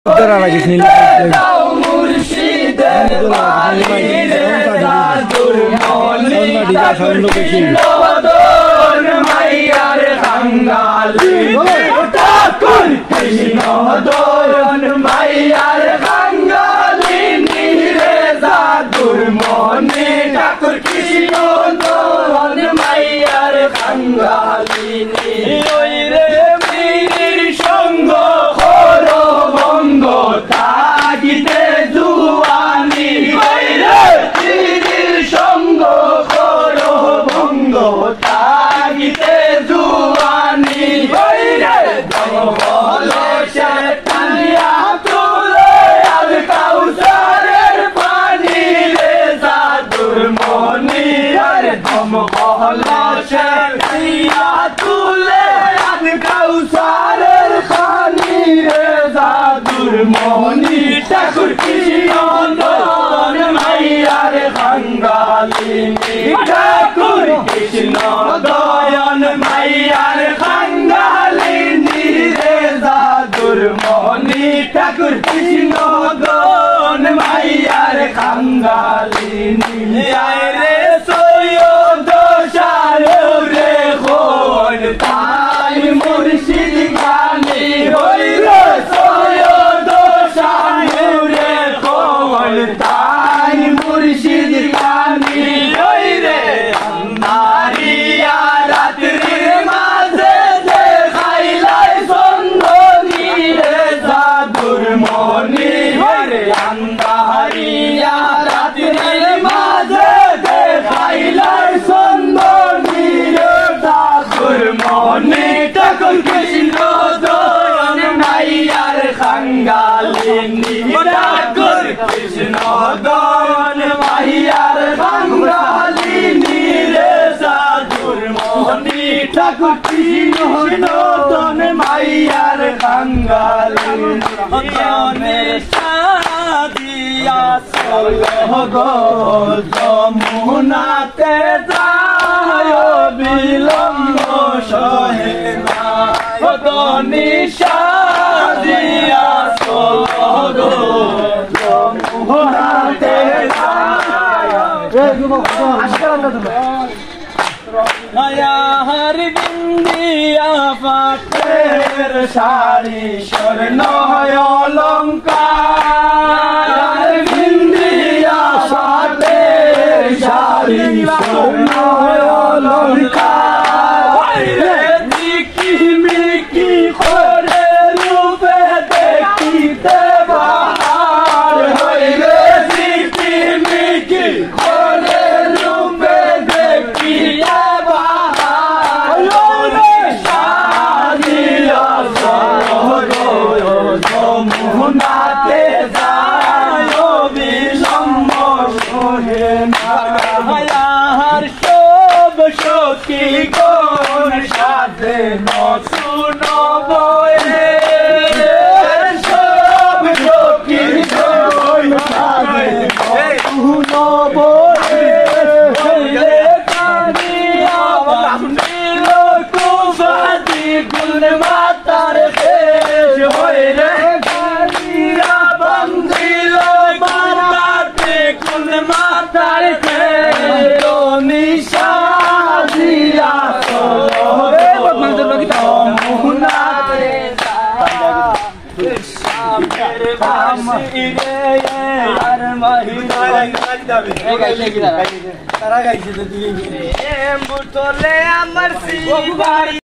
Dara lagi sini. Moni Thakur Krishnandon Maiyar Khangalini Thakur Krishnandon Maiyar Khangalini Reza Durmoni Thakur Krishnandon Maiyar Khangalini Aire Soyod Sharure Khon Tai Murshid Ghani Hoire তাই মুর্শিদ কানি রে নারিয়া রাত্রির মাঝে দেখাইলাই সুন্দরী রে জাদুর মনি রে আন্ধারিয়া রাত্রির মাঝে দেখাইলাই সুন্দরী রে জাদুর মনি ঠাকুর কৃষ্ণ দয়াল মাইয়ার খাঙ্গালিনী ঠাকুর Krishnandon Maiyar Khangalini re Sadhur Moni Thakur Krishnandon Maiyar Khangalini Jane Shadiya Sologo Jamunate Jayo Bilombo Shohena Jane Shadiya Sologo Har bindiya fater shari swarno alankar Har bindiya fater shari swarno alankar Miki miki khore rupe dekhite bahar hoile miki miki khore rupe dekhiye কি কোন সাথে নসুনো বয়ে সব সখী কোন সাথে নসুনো বয়ে হইলে কানিয়া বান্দিল কুফাতি গুল মাতার পেশ হইলে কানিয়া বান্দিল মাতাতে গুল মাতার পেশ নিশা তারা গাইছে